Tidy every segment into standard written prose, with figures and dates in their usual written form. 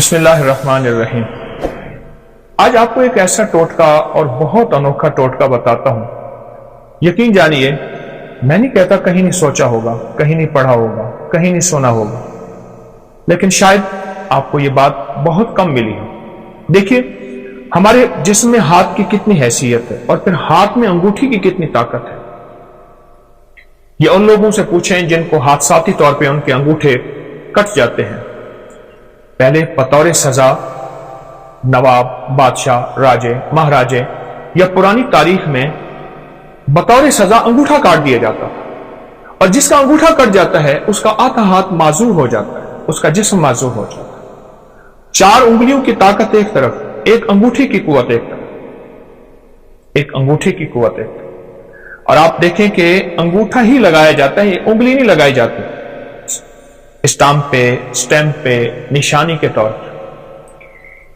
بسم اللہ الرحمن الرحیم۔ آج آپ کو ایک ایسا ٹوٹکا اور بہت انوکھا ٹوٹکا بتاتا ہوں۔ یقین جانیے، میں نہیں کہتا کہیں نہیں سوچا ہوگا، کہیں نہیں پڑھا ہوگا، کہیں نہیں سنا ہوگا، لیکن شاید آپ کو یہ بات بہت کم ملی ہو۔ دیکھیے، ہمارے جسم میں ہاتھ کی کتنی حیثیت ہے اور پھر ہاتھ میں انگوٹھی کی کتنی طاقت ہے۔ یہ ان لوگوں سے پوچھیں جن کو حادثاتی طور پہ ان کے انگوٹھے کٹ جاتے ہیں۔ پہلے بطور سزا نواب، بادشاہ، راجے، مہاراجے یا پرانی تاریخ میں بطور سزا انگوٹھا کاٹ دیا جاتا تھا، اور جس کا انگوٹھا کٹ جاتا ہے اس کا آدھا ہاتھ معذور ہو جاتا ہے، اس کا جسم معذور ہو جاتا ہے۔ 4 انگلیوں کی طاقت ایک طرف، ایک انگوٹھی کی قوت ایک طرف، ایک انگوٹھی کی قوت ایک طرف۔ اور آپ دیکھیں کہ انگوٹھا ہی لگایا جاتا ہے، یہ انگلی نہیں لگائی جاتی اسٹامپ پہ نشانی کے طور پر۔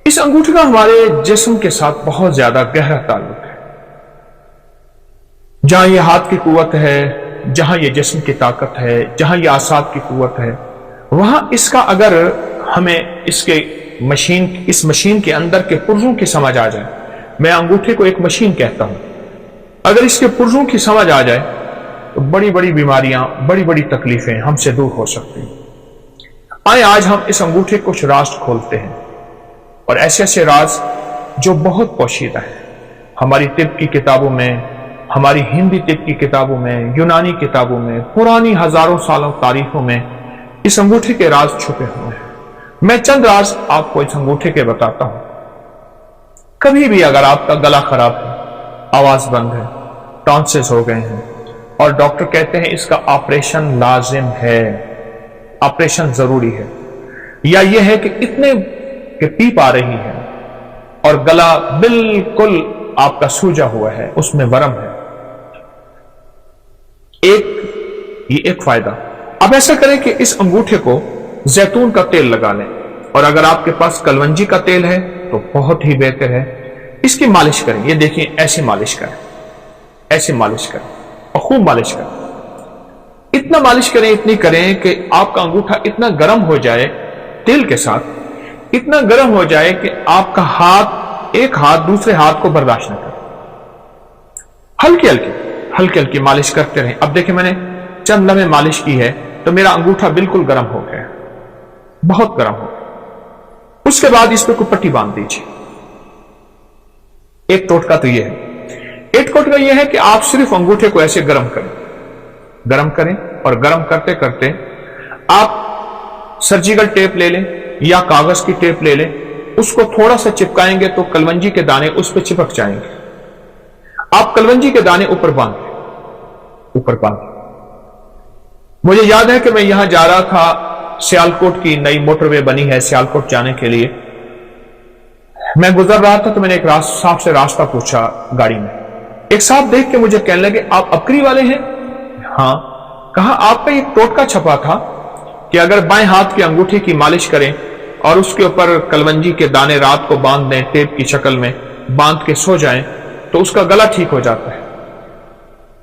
اس انگوٹھی کا ہمارے جسم کے ساتھ بہت زیادہ گہرا تعلق ہے۔ جہاں یہ ہاتھ کی قوت ہے، جہاں یہ جسم کی طاقت ہے، جہاں یہ اعصاب کی قوت ہے، وہاں اس کا اگر ہمیں اس مشین کے اندر کے پرزوں کی سمجھ آ جائے، میں انگوٹھے کو ایک مشین کہتا ہوں، اگر اس کے پرزوں کی سمجھ آ جائے تو بڑی بڑی بیماریاں، بڑی بڑی تکلیفیں ہم سے دور ہو سکتی ہیں۔ آئیں آج ہم اس انگوٹھے کچھ راز کھولتے ہیں، اور ایسے ایسے راز جو بہت پوشیدہ ہیں۔ ہماری طب کی کتابوں میں، ہماری ہندی طب کی کتابوں میں، یونانی کتابوں میں، پرانی ہزاروں سالوں تاریخوں میں اس انگوٹھے کے راز چھپے ہوئے ہیں۔ میں چند راز آپ کو اس انگوٹھے کے بتاتا ہوں۔ کبھی بھی اگر آپ کا گلا خراب ہے، آواز بند ہے، ٹانسلز ہو گئے ہیں، اور ڈاکٹر کہتے ہیں اس کا آپریشن لازم ہے، آپریشن ضروری ہے، یا یہ ہے کہ اتنے کہ پیپ آ رہی ہے اور گلا بالکل آپ کا سوجا ہوا ہے، اس میں ورم ہے، یہ ایک فائدہ۔ اب ایسا کریں کہ اس انگوٹھے کو زیتون کا تیل لگا لیں، اور اگر آپ کے پاس کلونجی کا تیل ہے تو بہت ہی بہتر ہے۔ اس کی مالش کریں، یہ دیکھیں ایسے مالش کریں، ایسے مالش کریں اور خوب مالش کریں۔ اتنا مالش کریں، اتنی کریں کہ آپ کا انگوٹھا اتنا گرم ہو جائے تیل کے ساتھ، اتنا گرم ہو جائے کہ آپ کا ایک ہاتھ دوسرے ہاتھ کو برداشت نہ کرے۔ ہلکی ہلکی مالش کرتے رہیں۔ اب دیکھیں، میں نے چند لمحے مالش کی ہے تو میرا انگوٹھا بالکل گرم ہو گیا، بہت گرم ہو گیا۔ اس کے بعد اس پہ کوئی پٹی باندھ دیجیے۔ ایک ٹوٹکا تو یہ ہے، ایک ٹوٹکا یہ ہے کہ آپ صرف انگوٹھے کو ایسے گرم کریں، اور گرم کرتے کرتے آپ سرجیکل ٹیپ لے لیں یا کاغذ کی ٹیپ لے لیں، اس کو تھوڑا سا چپکائیں گے تو کلونجی کے دانے اس پہ چپک جائیں گے۔ آپ کلونجی کے دانے اوپر باندھیں۔ مجھے یاد ہے کہ میں یہاں جا رہا تھا، سیالکوٹ کی نئی موٹر وے بنی ہے سیالکوٹ جانے کے لیے، میں گزر رہا تھا تو میں نے ایک صاحب سے راستہ پوچھا گاڑی میں۔ ایک صاحب دیکھ کے مجھے کہنے لگے، آپ اپکری والے ہیں؟ ہاں۔ کہا، آپ کا ایک ٹوٹکا چھپا تھا کہ اگر بائیں ہاتھ کی انگوٹھی کی مالش کریں اور اس کے اوپر کلونجی کے دانے رات کو باندھ دیں، ٹیپ کی شکل میں باندھ کے سو جائیں تو اس کا گلا ٹھیک ہو جاتا ہے۔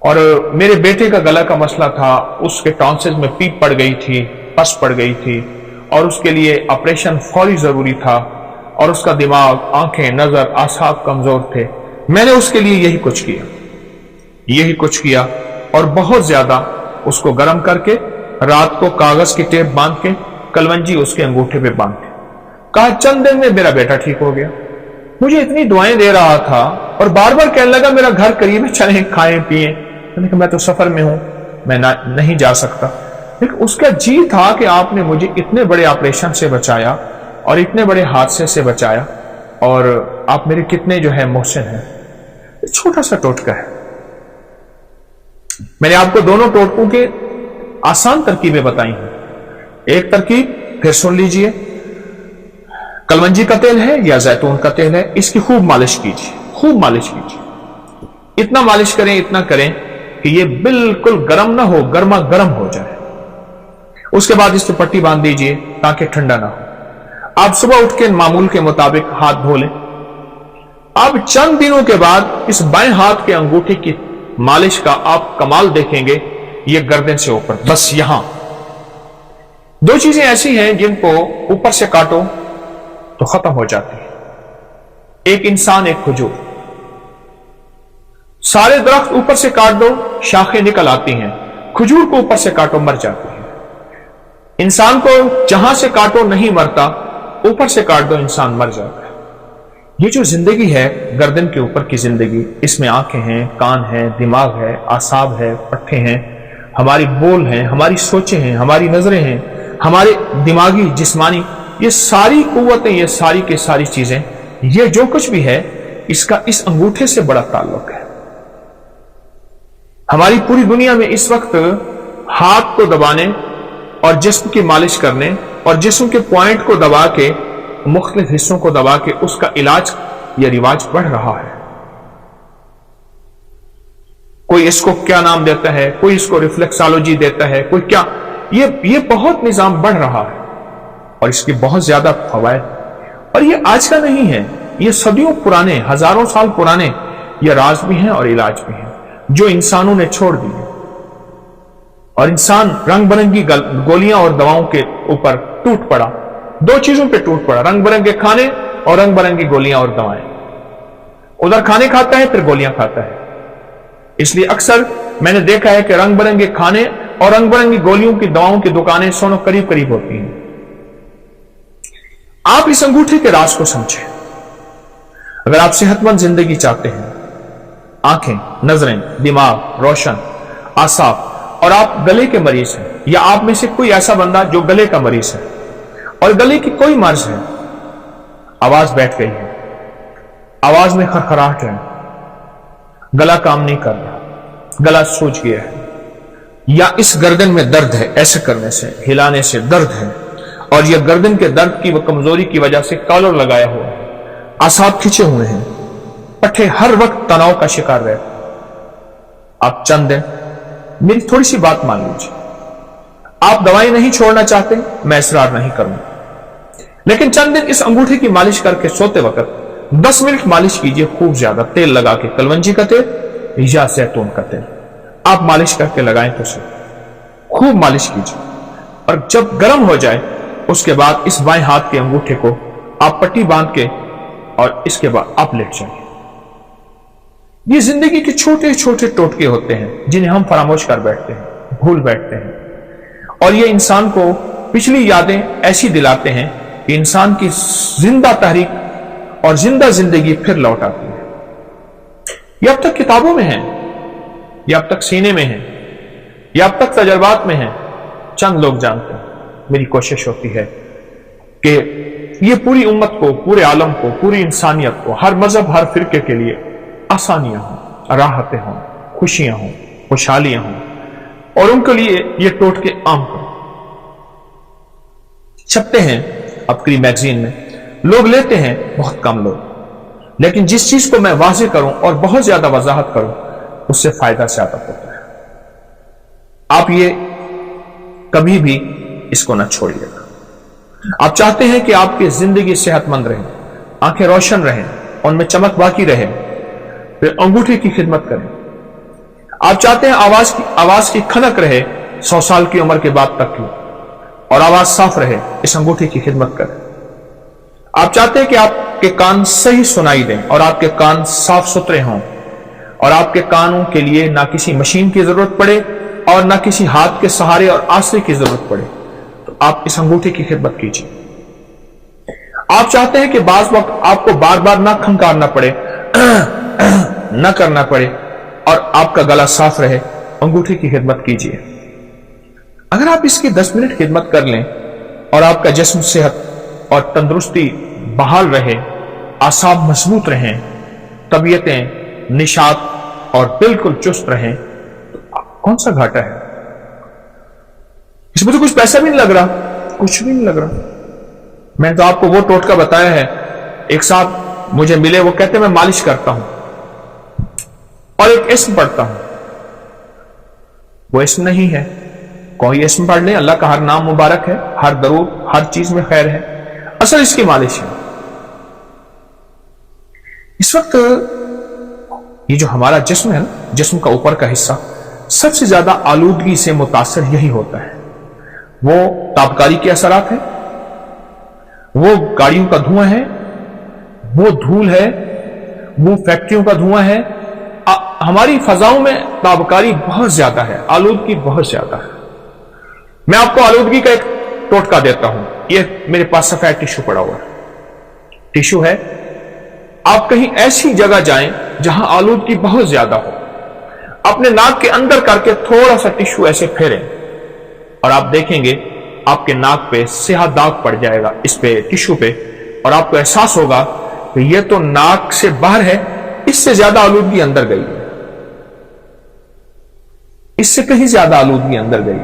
اور میرے بیٹے کا گلا کا مسئلہ تھا، اس کے ٹانسلز میں پیپ پڑ گئی تھی، پس پڑ گئی تھی، اور اس کے لیے آپریشن فوری ضروری تھا، اور اس کا دماغ، آنکھیں، نظر، اعصاب کمزور تھے۔ میں نے اس کے لیے یہی کچھ کیا اور بہت زیادہ اس کو گرم کر کے رات کو کاغذ کی ٹیپ باندھ کے کلونجی اس کے انگوٹھے پہ باندھ کے، کہا چند دن میں میرا بیٹا ٹھیک ہو گیا۔ مجھے اتنی دعائیں دے رہا تھا اور بار بار کہنے لگا میرا گھر قریب ہے، چلیں کھائیں پیئیں۔ میں نے کہا میں تو سفر میں ہوں، میں نہیں جا سکتا، لیکن اس کا جی تھا کہ آپ نے مجھے اتنے بڑے آپریشن سے بچایا اور اتنے بڑے حادثے سے بچایا، اور آپ میرے کتنے جو ہے محسن ہیں۔ چھوٹا سا ٹوٹکا ہے۔ میں نے آپ کو دونوں ٹوٹکوں کے آسان ترکیبیں بتائی ہیں۔ ایک ترکیب پھر سن لیجئے، کلونجی کا تیل ہے یا زیتون کا تیل ہے، اس کی خوب مالش کیجیے، اتنا مالش کریں، اتنا کریں کہ یہ بالکل گرم نہ ہو، گرما گرم ہو جائے۔ اس کے بعد اس پہ پٹی باندھ دیجئے تاکہ ٹھنڈا نہ ہو۔ آپ صبح اٹھ کے معمول کے مطابق ہاتھ دھو لیں۔ اب چند دنوں کے بعد اس بائیں ہاتھ کے انگوٹھے کی مالش کا آپ کمال دیکھیں گے، یہ گردن سے اوپر، بس یہاں۔ 2 چیزیں ایسی ہیں جن کو اوپر سے کاٹو तो खत्म हो जाती है। एक इंसान, एक खजूर। सारे दरख्त ऊपर से काट दो, शाखें निकल आती हैं। खजूर को ऊपर से काटो, मर जाती है। इंसान को जहां से काटो नहीं मरता, ऊपर से काट दो, इंसान मर जाता है। ये जो जिंदगी है, गर्दन के ऊपर की जिंदगी, इसमें आंखें हैं, कान हैं, दिमाग है, आसाब है, पट्टे हैं, हमारी बोल हैं, हमारी सोचें हैं, हमारी नजरें हैं, हमारे दिमागी जिस्मानी, ये सारी कुव्वतें, ये सारी की सारी चीजें, ये जो कुछ भी है, इसका इस अंगूठे से बड़ा ताल्लुक है। हमारी पूरी दुनिया में इस वक्त हाथ को दबाने और जिस्म की मालिश करने और जिस्म के पॉइंट को दबा के, मुख्तलिफ हिस्सों को दबा के उसका इलाज या रिवाज बढ़ रहा है। कोई इसको क्या नाम देता है, कोई इसको रिफ्लेक्सोलॉजी देता है, कोई क्या, ये बहुत निजाम बढ़ रहा है और इसके बहुत ज्यादा फवायद। और ये आज का नहीं है, ये सदियों पुराने, हजारों साल पुराने ये राज भी हैं और इलाज भी हैं, जो इंसानों ने छोड़ दिए। और इंसान रंग बिरंगी गोलियां और दवाओं के ऊपर टूट पड़ा। दो चीजों पे टूट पड़ा, रंग बिरंगे खाने और रंग बिरंगी गोलियां और दवाएं। उधर खाने खाता है, फिर गोलियां खाता है। इसलिए अक्सर मैंने देखा है कि रंग बिरंगे खाने और रंग बिरंगी गोलियों की दवाओं की दुकानें सोनो करीब करीब होती हैं। आप इस अंगूठे के राज को समझें। अगर आप सेहतमंद जिंदगी चाहते हैं, आंखें, नजरें, दिमाग रोशन, आसाब, और आप गले के मरीज हैं, या आप में से कोई ऐसा बंदा जो गले का मरीज है और गले की कोई मर्ज है, आवाज बैठ गई है, आवाज में खरखराहट है, गला काम नहीं कर रहा, गला सूज गया है, या इस गर्दन में दर्द है, ऐसे करने से, हिलाने से दर्द है, और यह गर्दन के दर्द की व कमजोरी की वजह से कॉलर लगाया हुआ है, आसाब खिंचे हुए हैं, पट्टे हर वक्त तनाव का शिकार रहते। आप चंद दिन मेरी थोड़ी सी बात मान लीजिए। आप दवाई नहीं छोड़ना चाहते, मैं इसरार नहीं करूंगा, लेकिन चंद दिन इस अंगूठे की मालिश करके सोते वक्त 10 मिनट मालिश कीजिए, खूब ज्यादा तेल लगा के, कलवंजी का तेल या जैतून का तेल आप मालिश करके लगाएं तो सही, खूब मालिश कीजिए। और जब गर्म हो जाए उसके बाद इस बाएं हाथ के अंगूठे को आप पट्टी बांध के और इसके बाद आप लेट जाइए। ये जिंदगी के छोटे छोटे टोटके होते हैं जिन्हें हम फरामोश कर बैठते हैं, भूल बैठते हैं, और ये इंसान को पिछली यादें ऐसी दिलाते हैं कि इंसान की जिंदा तहरीक और जिंदा जिंदगी फिर लौट आती है। ये अब तक किताबों में है, ये अब तक सीने में है, ये अब तक तजर्बात में है, चंद लोग जानते हैं। मेरी कोशिश होती है कि ये पूरी उम्मत को, पूरे आलम को, पूरी इंसानियत को, हर मजहब, हर फिरके के लिए आसानियां हों, राहतें हों, खुशियां हों, खुशहालियां हों, और उनके लिए ये टोटके आम करो। छपते हैं अपनी मैगजीन में, लोग लेते हैं बहुत कम लोग, लेकिन जिस चीज को मैं वाज़ेह करूं और बहुत ज्यादा वजाहत करूं, उससे फायदा ज्यादा होता है। आप ये कभी भी इसको ना छोड़िएगा। आप चाहते हैं कि आपकी जिंदगी सेहतमंद रहे, आंखें रोशन रहें, उनमें चमक बाकी रहे, फिर अंगूठे की खिदमत करें। आप चाहते हैं आवाज की खनक रहे 100 साल की उम्र के बाद तक की, और आवाज साफ रहे, इस अंगूठे की खिदमत करें। आप चाहते हैं कि आपके कान सही सुनाई दें और आपके कान साफ सुथरे हों, और आपके कानों के लिए ना किसी मशीन की जरूरत पड़े और ना किसी हाथ के सहारे और आसरे की जरूरत पड़े, तो आप इस अंगूठे की खिदमत कीजिए। आप चाहते हैं कि बाज वक्त आपको बार बार ना खंकारना पड़े, न करना पड़े, और आपका गला साफ रहे, अंगूठे की खिदमत कीजिए। अगर आप इसकी 10 मिनट खिदमत कर लें और आपका जिस्म सेहत और तंदुरुस्ती बहाल रहे, आसाब मजबूत रहें, तबीयतें निशात और बिल्कुल चुस्त रहें, तो कौन सा घाटा है? इसमें तो कुछ पैसा भी नहीं लग रहा, कुछ भी नहीं लग रहा। मैंने तो आपको वो टोटका बताया है। एक साहब मुझे मिले, वो कहते मैं मालिश करता हूं और एक इस्म पढ़ता हूं। वो इस्म नहीं है, कोई इस्म पढ़ ले, अल्लाह का हर नाम मुबारक है, हर दरूद, हर चीज में खैर है, असल इसकी मालिश है। इस वक्त ये जो हमारा जिस्म है ना, जिस्म का ऊपर का हिस्सा, सबसे ज्यादा आलूदगी से मुतासर यही होता है। वो तापकारी के असरात है, वो गाड़ियों का धुआं है, वो धूल है, वो फैक्ट्रियों का धुआं है। हमारी फजाओं में ताबकारी बहुत ज्यादा है, आलूदगी बहुत ज्यादा है। मैं आपको आलूदगी का एक टोटका देता हूं। ये मेरे पास सफेद टिश्यू पड़ा हुआ है, टिश्यू है। आप कहीं ऐसी जगह जाएं जहां आलूदगी बहुत ज्यादा हो, अपने नाक के अंदर करके थोड़ा सा टिश्यू ऐसे फेरें और आप देखेंगे आपके नाक पे स्याह दाग पड़ जाएगा, इस पे टिश्यू पे, और आपको एहसास होगा कि ये तो नाक से बाहर है, इससे ज्यादा आलूदगी अंदर गई है, इससे कहीं ज्यादा आलूदगी अंदर गई।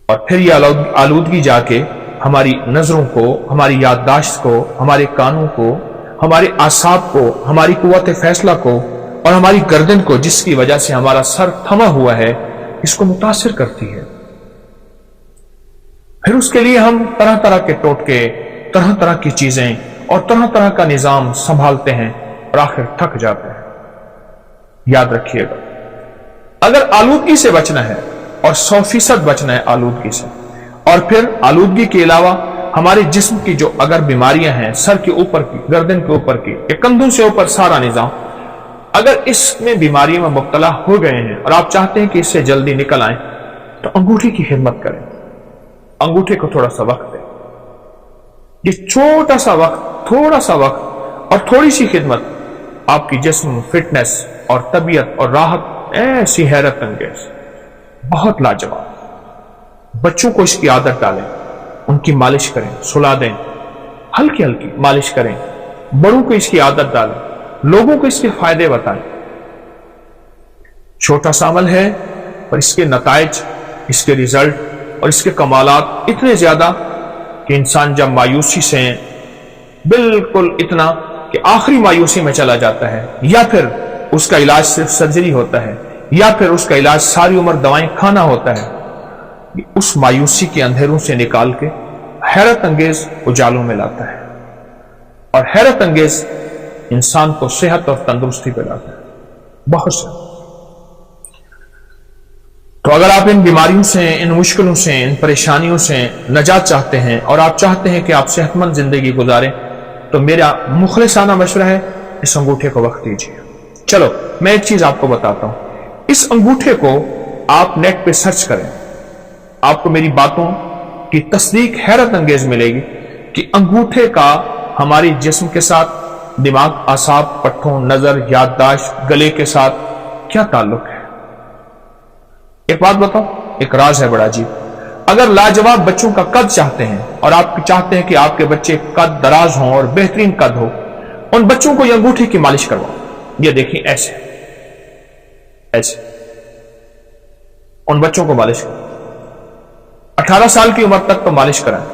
और फिर ये आलूदगी जाके हमारी नजरों को, हमारी याददाश्त को, हमारे कानों को, हमारे आसाब को, हमारी कुव्वत फैसला को और हमारी गर्दन को, जिसकी वजह से हमारा सर थमा हुआ है, इसको मुतासिर करती है। फिर उसके लिए हम तरह तरह के टोटके, तरह तरह की चीजें और तरह तरह का निजाम संभालते हैं और आखिर थक जाते हैं। याद रखिएगा, अगर आलूदगी से बचना है और 100% बचना है आलूदगी से, और फिर आलूदगी के अलावा हमारे जिस्म की जो अगर बीमारियां हैं, सर के ऊपर की, गर्दन के ऊपर की, या कंधों से ऊपर सारा निजाम, अगर इसमें बीमारियों में मुब्तला हो गए हैं और आप चाहते हैं कि इससे जल्दी निकल आए, तो अंगूठी की खिदमत करें। अंगूठे को थोड़ा सा वक्त दें। ये छोटा सा वक्त, थोड़ा सा वक्त और थोड़ी सी खिदमत आपकी जिस्म, फिटनेस और तबीयत और राहत ऐसी हैरत अंगेज, बहुत लाजवाब। बच्चों को इसकी आदत डालें, उनकी मालिश करें, सुला दें, हल्की हल्की मालिश करें। बड़ों को इसकी आदत डालें, लोगों को इसके फायदे बताएं। छोटा सा अमल है पर इसके नताइज, इसके रिजल्ट और इसके कमालात इतने ज्यादा कि इंसान जब मायूसी से, बिल्कुल इतना कि आखिरी मायूसी में चला जाता है, या फिर उसका इलाज सिर्फ सर्जरी होता है, या फिर उसका इलाज सारी उम्र दवाएं खाना होता है, उस मायूसी के अंधेरों से निकाल के हैरत अंगेज उजालों में लाता है और हैरत अंगेज इंसान को सेहत और तंदुरुस्ती पे लाता है। बहुत से तो अगर आप इन बीमारियों से, इन मुश्किलों से, इन परेशानियों से नजात चाहते हैं और आप चाहते हैं कि आप सेहतमंद जिंदगी गुजारें, तो मेरा मुखलिसाना मशवरा है, इस अंगूठे को वक्त दीजिए। चलो मैं एक चीज आपको बताता हूं। इस अंगूठे को आप नेट पे सर्च करें, आपको मेरी बातों की तस्दीक हैरत अंगेज मिलेगी कि अंगूठे का हमारी जिस्म के साथ, दिमाग, आसाब, पट्ठों, नजर, याददाश्त, गले के साथ क्या ताल्लुक है। एक बात बताओ, एक राज है बड़ा अजीब। अगर लाजवाब बच्चों का कद चाहते हैं और आप चाहते हैं कि आपके बच्चे कद दराज हों और बेहतरीन कद हो, उन बच्चों को ये अंगूठी की मालिश करवाओ। ये देखिए ऐसे ऐसे उन बच्चों को मालिश करो। 18 साल की उम्र तक तो मालिश कराएं।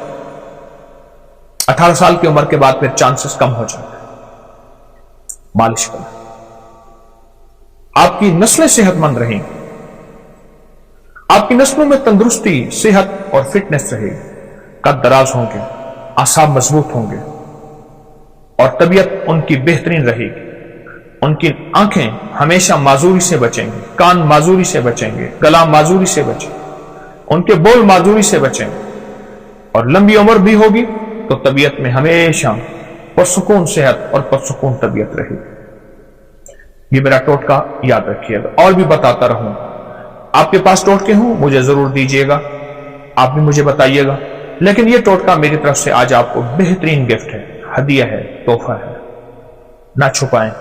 18 साल की उम्र के बाद फिर चांसेस कम हो जाते हैं। मालिश करें, आपकी नस्लें सेहतमंद रहेंगी, आपकी नस्लों में तंदुरुस्ती, सेहत और फिटनेस रहेगी, कद दराज होंगे, आसाब मजबूत होंगे और तबीयत उनकी बेहतरीन रहेगी। उनकी आंखें हमेशा माजूरी से बचेंगी, कान माजूरी से बचेंगे, गला माजूरी से बचेंगे, उनके बोल माजूरी से बचेंगे और लंबी उम्र भी होगी तो तबीयत में हमेशा पुरसुकून सेहत और पुरसुकून तबीयत रहेगी। ये मेरा टोटका याद रखिएगा। और भी बताता रहूं, आपके पास टोटके हों मुझे जरूर दीजिएगा, आप भी मुझे बताइएगा। लेकिन ये टोटका मेरी तरफ से आज आपको बेहतरीन गिफ्ट है, हदिया है, तोहफा है। ना छुपाएं,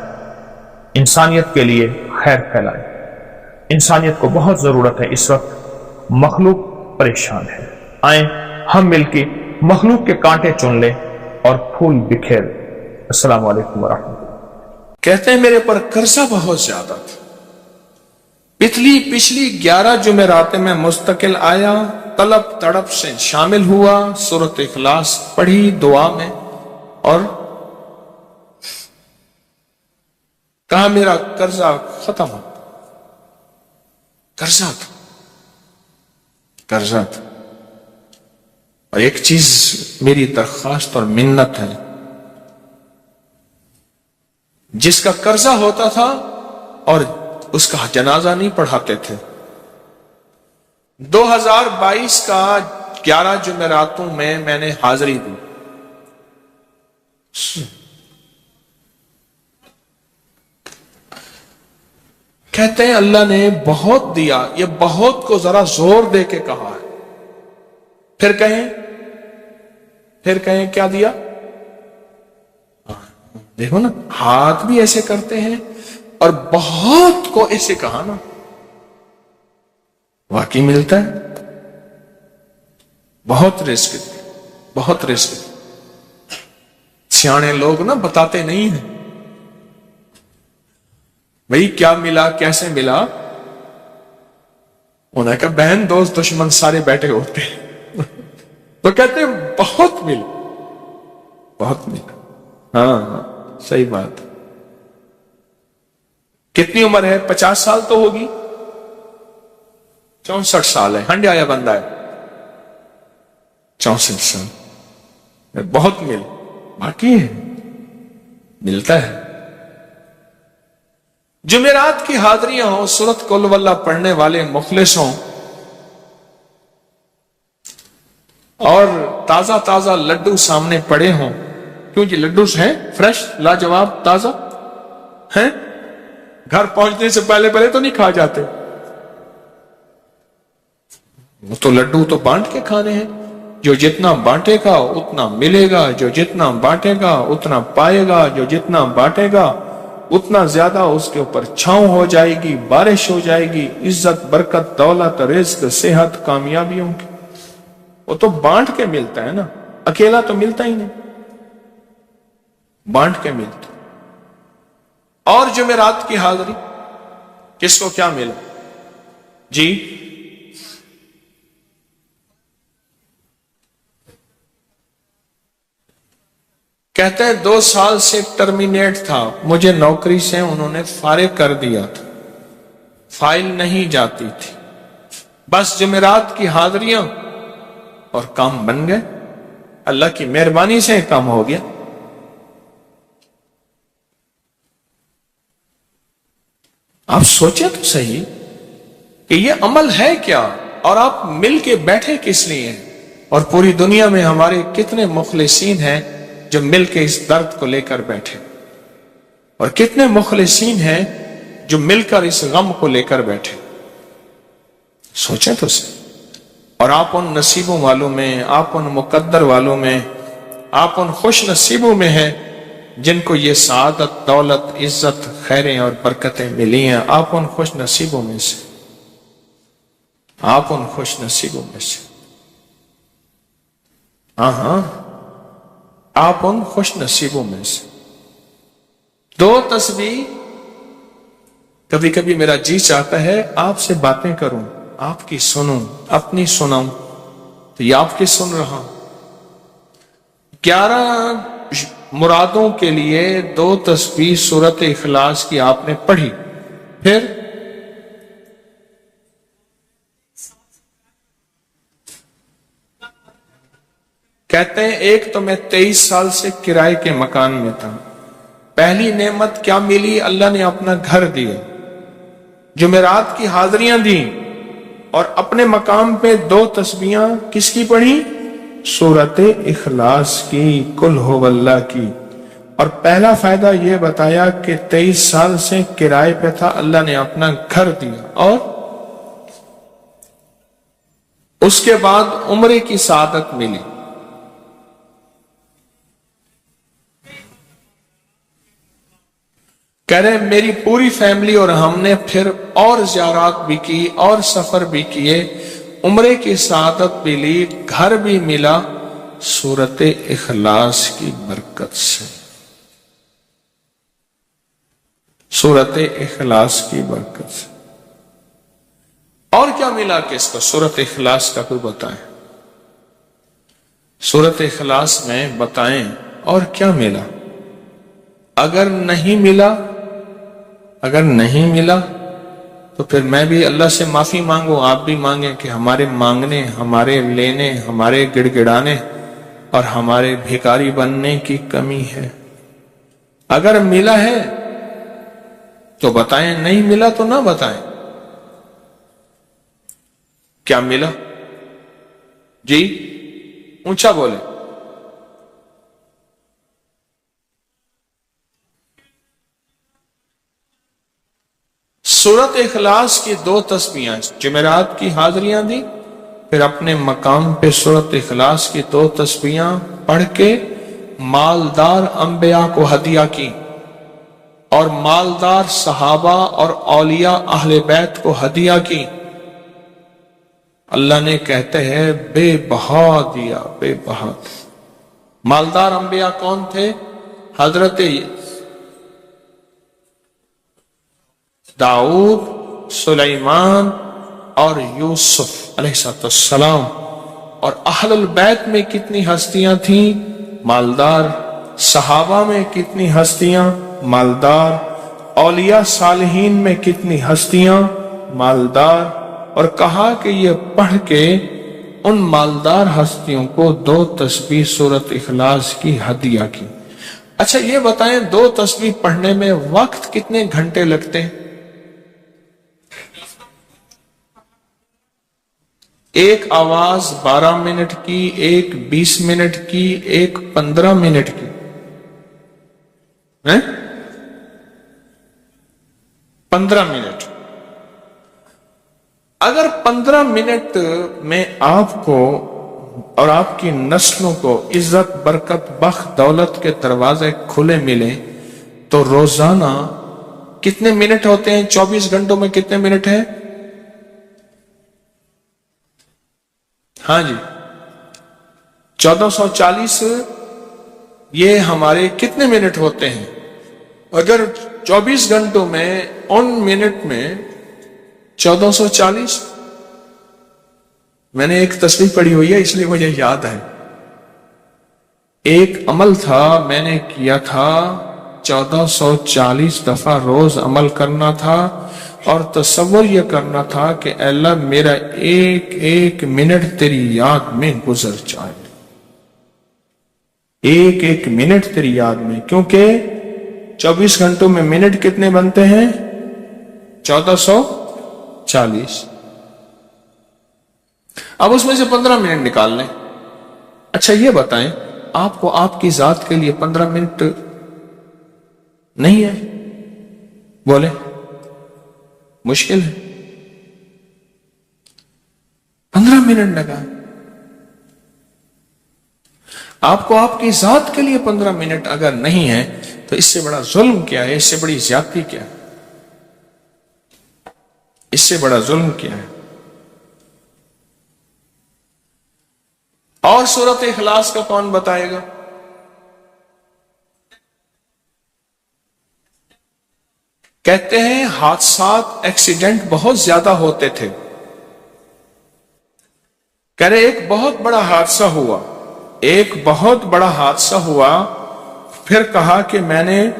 इंसानियत के लिए खैर फैलाएं। इंसानियत को बहुत जरूरत है इस वक्त, मखलूक परेशान है। आए हम मिलकर मखलूक के कांटे चुन लें और फूल बिखेर। अस्सलाम वालेकुम वरहमतुल्लाह। कहते हैं मेरे पर कर्जा बहुत ज्यादा था। पिछली 11 जुमेरातें में मुस्तकिल आया, तलब तड़प से शामिल हुआ, सूरत इखलास पढ़ी दुआ में और कहा मेरा कर्जा खत्म हो। कर्जा था। और एक चीज मेरी दरख्वास्त और मिन्नत है, जिसका कर्जा होता था और उसका जनाजा नहीं पढ़ाते थे, 2022 का 11 जुमेरातों में मैंने हाजिरी दी. कहते हैं अल्लाह ने बहुत दिया. ये बहुत को जरा जोर दे के कहा है. फिर कहें क्या दिया. देखो ना, हाथ भी ऐसे करते हैं और बहुत को ऐसे कहा ना, वाकई मिलता है. बहुत रिस्क. सियाने लोग ना बताते नहीं हैं भाई क्या मिला, कैसे मिला. उन्होंने कहा बहन दोस्त दुश्मन सारे बैठे होते हैं तो कहते हैं बहुत मिला. हाँ, सही बात. कितनी उम्र है. 50 साल तो होगी. 64 साल है. हंडे आया बंदा है. 64 साल. बहुत बाकी है, मिलता है. जुमेरात की हाजिरियां हो, सूरत कुल वल्लाह पढ़ने वाले मुखलिस हों, और ताजा ताजा लड्डू सामने पड़े हों. क्यों जी, लड्डू हैं फ्रेश, लाजवाब, ताजा हैं. घर पहुंचने से पहले तो नहीं खा जाते. वो तो लड्डू तो बांट के खाने हैं. जो जितना बांटेगा उतना मिलेगा, जो जितना बांटेगा उतना पाएगा, जो जितना बांटेगा उतना ज्यादा उसके ऊपर छांव हो जाएगी, बारिश हो जाएगी, इज्जत, बरकत, दौलत, रिज्क, सेहत, कामयाबियों की. वो तो बांट के मिलता है ना, अकेला तो मिलता ही नहीं, बांट के मिलता. और जुमेरात की हाजिरी, किसको क्या मिला जी. कहते हैं 2 साल से टर्मिनेट था, मुझे नौकरी से उन्होंने फारिग कर दिया था, फाइल नहीं जाती थी. बस जुमेरात की हाजिरियां और काम बन गए. अल्लाह की मेहरबानी से काम हो गया. आप सोचे तो सही कि ये अमल है क्या, और आप मिल के बैठे किस लिए हैं. और पूरी दुनिया में हमारे कितने मुखलिसीन हैं जो मिल के इस दर्द को लेकर बैठे, और कितने मुखलिसीन हैं जो मिलकर इस गम को लेकर बैठे. सोचें तो सही. और आप उन नसीबों वालों में, आप उन मुकद्दर वालों में, आप उन खुश नसीबों में हैं जिनको ये सादत, दौलत, इज्जत, खैरें और बरकतें मिली हैं. आप उन खुश नसीबों में से, आप उन खुश नसीबों में से. हाँ, आप उन खुश नसीबों में से. 2 तस्बीह. कभी कभी मेरा जी चाहता है आपसे बातें करूं, आपकी सुनूं, अपनी सुनाऊं, तो ये आपकी सुन रहा हूं. 11 मुरादों के लिए 2 तस्बीह सूरत इखलास की आपने पढ़ी. फिर कहते हैं एक तो मैं 23 साल से किराए के मकान में था. पहली नेमत क्या मिली, अल्लाह ने अपना घर दिया, जुमेरात की हाजिरियां दी, और अपने मकाम पे 2 तस्बीहां किसकी पढ़ी, सूरत इखलास की, कुल हुवल्लाह की. और पहला फायदा यह बताया कि 23 साल से किराए पे था, अल्लाह ने अपना घर दिया. और उसके बाद उम्रे की सादत मिली. कह रहे मेरी पूरी फैमिली और हमने फिर और ज़ियारत भी की और सफर भी किए, उम्रे की सादत भी ली, घर भी मिला सूरत इखलास की बरकत से. सूरत इखलास की बरकत से. और क्या मिला किसको, सूरत इखलास का कोई बताएं. सूरत इखलास में बताएं और क्या मिला. अगर नहीं मिला तो फिर मैं भी अल्लाह से माफी मांगू, आप भी मांगे कि हमारे मांगने, हमारे लेने, हमारे गिड़गिड़ाने और हमारे भिखारी बनने की कमी है. अगर मिला है तो बताएं, नहीं मिला तो ना बताएं. क्या मिला, جی اونچا بولے. سورت اخلاص کی 2 تسبیحاں جمعرات کی حاضریاں دی، پھر اپنے مقام پہ سورت اخلاص کی 2 تسبیحاں پڑھ کے مالدار انبیاء کو ہدیہ کی اور مالدار صحابہ اور اولیاء اہل بیت کو ہدیہ کی. اللہ نے کہتے ہیں بے بہا دیا، بے بہا. مالدار انبیاء کون تھے؟ حضرت داؤد، سلیمان اور یوسف علیہ السلام. اور اہل البیت میں کتنی ہستیاں تھیں؟ مالدار. صحابہ میں کتنی ہستیاں؟ مالدار. اولیاء صالحین میں کتنی ہستیاں؟ مالدار. اور کہا کہ یہ پڑھ کے ان مالدار ہستیوں کو 2 تسبیح سورت اخلاص کی ہدیہ کی. اچھا یہ بتائیں 2 تسبیح پڑھنے میں وقت کتنے گھنٹے لگتے ہیں؟ ایک آواز 12 منٹ کی، ایک 20 منٹ کی، ایک 15 منٹ کی. 15 منٹ. اگر 15 منٹ میں آپ کو اور آپ کی نسلوں کو عزت، برکت، بخت، دولت کے دروازے کھلے ملیں تو روزانہ کتنے منٹ ہوتے ہیں؟ 24 گھنٹوں میں کتنے منٹ ہیں؟ ہاں جی 1440. یہ ہمارے کتنے منٹ ہوتے ہیں؟ اگر 24 گھنٹوں میں ان منٹ میں 1440. میں نے ایک تصویر پڑھی ہوئی ہے اس لیے مجھے یاد ہے. ایک عمل تھا میں نے کیا تھا 1440 دفعہ روز عمل کرنا تھا اور تصور یہ کرنا تھا کہ اے اللہ میرا ایک ایک منٹ تیری یاد میں گزر جائے. ایک ایک منٹ تیری یاد میں. کیونکہ 24 گھنٹوں میں منٹ کتنے بنتے ہیں؟ 1440. اب اس میں سے 15 منٹ نکال لیں. اچھا یہ بتائیں آپ کو آپ کی ذات کے لیے 15 منٹ نہیں ہے؟ بولے مشکل ہے. 15 منٹ لگا. آپ کو آپ کی ذات کے لیے 15 منٹ اگر نہیں ہے تو اس سے بڑا ظلم کیا ہے؟ اس سے بڑی زیادتی کیا ہے؟ اس سے بڑا ظلم کیا ہے؟ اور سورت اخلاص کا کون بتائے گا؟ کہتے ہیں حادثات، ایکسیڈنٹ بہت زیادہ ہوتے تھے. کہہ رہے ایک بہت بڑا حادثہ ہوا، ایک بہت بڑا حادثہ ہوا. پھر کہا کہ میں نے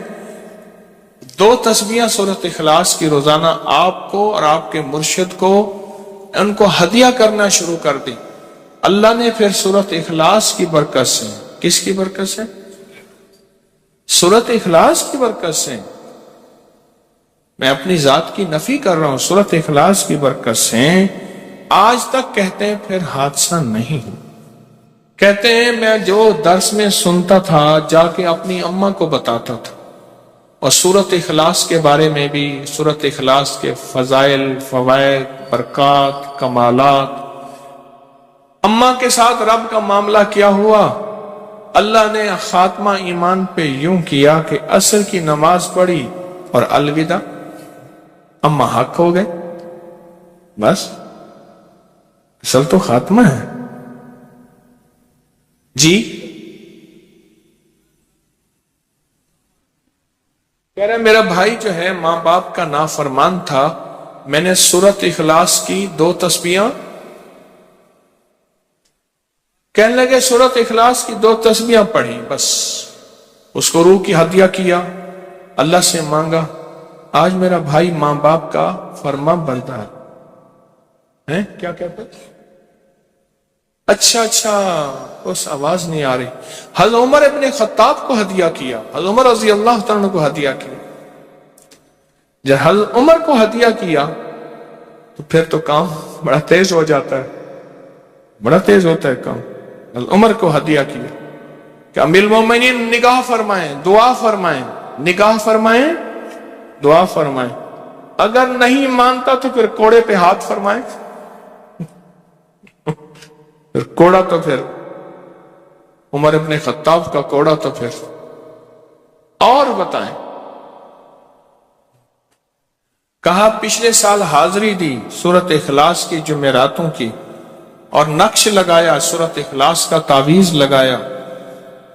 2 تسبیحاں سورت اخلاص کی روزانہ آپ کو اور آپ کے مرشد کو ان کو ہدیہ کرنا شروع کر دی. اللہ نے پھر سورت اخلاص کی برکت سے، کس کی برکت سے؟ سورت اخلاص کی برکت سے. میں اپنی ذات کی نفی کر رہا ہوں. سورت اخلاص کی برکت سے آج تک کہتے ہیں پھر حادثہ نہیں ہوا. کہتے ہیں میں جو درس میں سنتا تھا جا کے اپنی اماں کو بتاتا تھا اور سورت اخلاص کے بارے میں بھی، سورت اخلاص کے فضائل، فوائد، برکات، کمالات. اماں کے ساتھ رب کا معاملہ کیا ہوا؟ اللہ نے خاتمہ ایمان پہ یوں کیا کہ عصر کی نماز پڑھی اور الوداع. اماں حق ہو گئے. بس اصل تو خاتمہ ہے. جی کہہ رہے میرا بھائی جو ہے ماں باپ کا نافرمان تھا، میں نے سورت اخلاص کی 2 تسبیحاں، کہنے لگے سورت اخلاص کی 2 تسبیحاں پڑھی، بس اس کو روح کی ہدیہ کیا، اللہ سے مانگا. آج میرا بھائی ماں باپ کا فرما بردار ہے. کیا کہتے؟ اچھا اس آواز نہیں آ رہی. حضرت عمر ابن خطاب کو ہدیہ کیا، حضرت عمر رضی اللہ تعالیٰ کو ہدیہ کیا. جب حضرت عمر کو ہدیہ کیا تو پھر تو کام بڑا تیز ہو جاتا ہے. बड़ा तेज होता है काम। उमर को हदिया किया कि अमीरुल मोमिनीन निगाह फरमाएं, दुआ फरमाएं, निगाह फरमाएं, दुआ फरमाएं। अगर नहीं मानता तो फिर कोड़े पे हाथ फरमाएं। फिर कोड़ा तो फिर उमर इब्ने खत्ताब का कोड़ा तो फिर और बताएं। कहा पिछले साल हाजिरी दी सूरत इखलास की जुमेरातों की और नक्श लगाया, सूरत इखलास का तावीज लगाया,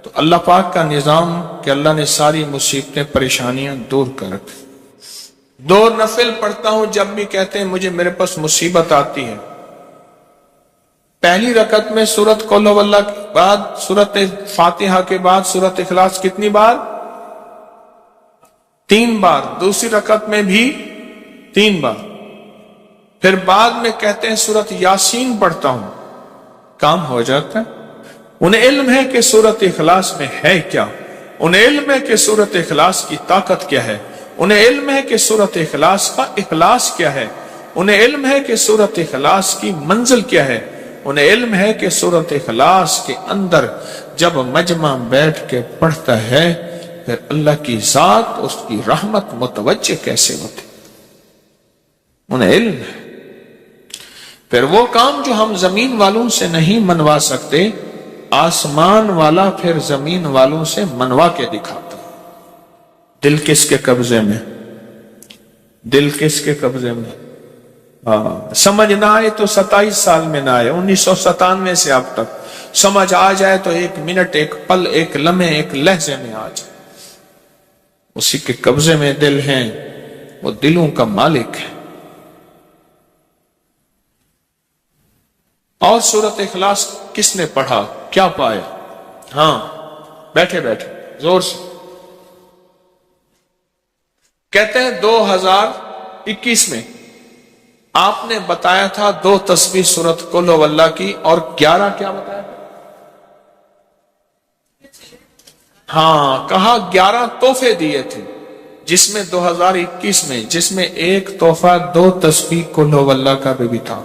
तो अल्लाह पाक का निजाम कि अल्लाह ने सारी मुसीबतें परेशानियां दूर कर रखी। 2 नफिल पढ़ता हूं जब भी कहते हैं मुझे मेरे पास मुसीबत आती है। पहली रकत में सूरत कुल हुवल्लाह के बाद, सूरत फातिहा के बाद सूरत इखलास कितनी बार? 3 बार। दूसरी रकत में भी 3 बार। फिर बाद में कहते हैं सूरत यासीन पढ़ता हूं, काम हो जाता है। उन्हें इल्म है कि सूरत इखलास में है क्या, उन्हें इल्म है कि सूरत इखलास की ताकत क्या है, उन्हें इल्म है कि सूरत इखलास का इखलास क्या है, उन्हें इल्म है कि सूरत इखलास की मंजिल क्या है, उन्हें इल्म है कि सूरत इखलास के अंदर जब मजमा बैठ के पढ़ता है फिर अल्लाह की जात, उसकी रहमत मुतवज्जे कैसे होती, उन्हें इल्म है। फिर वो काम जो हम जमीन वालों से नहीं मनवा सकते, आसमान वाला फिर जमीन वालों से मनवा के दिखाता। दिल किसके कब्जे में? दिल किसके कब्जे में? समझ ना आए तो 27 साल में ना आए, 1997 से अब तक समझ आ जाए तो 1 मिनट, 1 पल, 1 लम्हे, 1 लहजे में आ जाए। उसी के कब्जे में दिल हैं, वो दिलों का मालिक है। और सूरत इखलास किसने पढ़ा, क्या पाया? हाँ, बैठे बैठे जोर से कहते हैं 2021 में आपने बताया था 2 तस्बीह सूरत कुल हुवल्लाह की और 11 क्या बताया था? हाँ, कहा 11 तोहफे दिए थे, जिसमें 2021 में जिसमें एक तोहफा 2 तस्बीह कुल हुवल्लाह का भी था।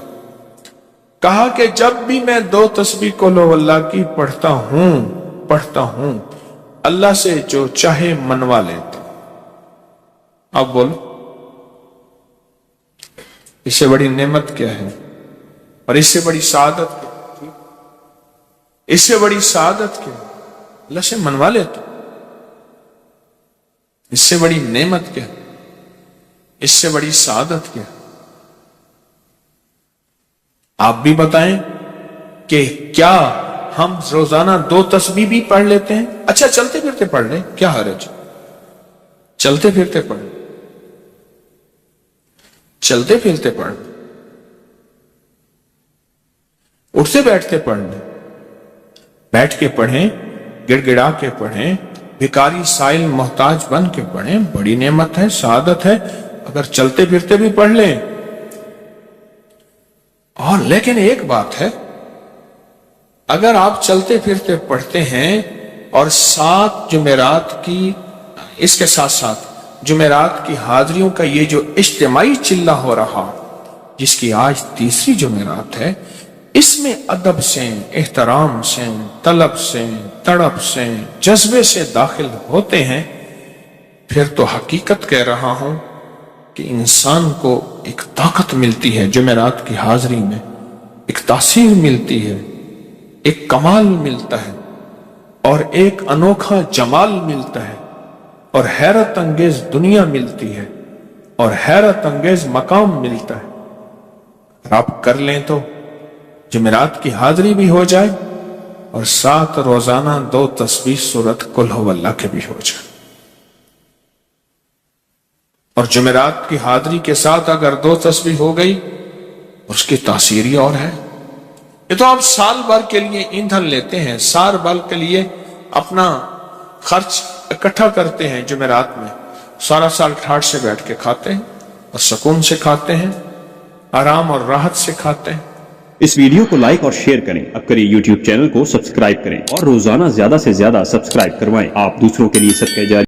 कहा कि जब भी मैं 2 तस्बीह कुल हुवल्लाह की पढ़ता हूं अल्लाह से जो चाहे मनवा लेता। अब बोलो, इससे बड़ी नेमत क्या है और इससे बड़ी सादत क्या? इससे बड़ी सादत क्या? अल्लाह से मनवा लेता। इससे बड़ी नेमत क्या? इससे बड़ी सादत क्या? आप भी बताएं कि क्या हम रोजाना 2 तस्बीह भी पढ़ लेते हैं? अच्छा, चलते फिरते पढ़ लें, क्या हर्ज? चलते फिरते पढ़, चलते फिरते पढ़, उठते बैठते पढ़ लें, बैठ के पढ़ें, गिड़गिड़ा के पढ़ें, भिखारी साइल मोहताज बन के पढ़ें, बड़ी नेमत है, सादत है। अगर चलते फिरते भी पढ़ लें। और लेकिन एक बात है, अगर आप चलते फिरते पढ़ते हैं और 7 जुमेरात की, इसके साथ साथ जुमेरात की हाजिरियों का ये जो इज्तिमाई चिल्ला हो रहा, जिसकी आज 3री जुमेरात है, इसमें अदब से, एहतराम से, तलब से, तड़प से, जज्बे से दाखिल होते हैं, फिर तो हकीकत कह रहा हूं कि इंसान को एक ताकत मिलती है जुमेरात की हाजिरी में, एक तासीर मिलती है, एक कमाल मिलता है और एक अनोखा जमाल मिलता है और हैरत अंगेज दुनिया मिलती है और हैरत अंगेज मकाम मिलता है। अगर आप कर लें तो जुमेरात की हाजिरी भी हो जाए और साथ रोजाना 2 तस्बीह सूरत कुल हुवल्लाह के भी हो जाए। और जुमेरात की हाजिरी के साथ अगर 2 तस्बीह हो गई, उसकी तासीर ही और है। ये तो आप साल भर के लिए ईंधन लेते हैं, साल भर के लिए अपना खर्च इकट्ठा करते हैं जुमेरात में, सारा साल ठाठ से बैठ के खाते हैं और सुकून से खाते हैं, आराम और राहत से खाते हैं। इस वीडियो को लाइक और शेयर करें, अब करिए यूट्यूब चैनल को सब्सक्राइब करें और रोजाना ज्यादा से ज्यादा सब्सक्राइब करवाएं। आप दूसरों के लिए सदका जारी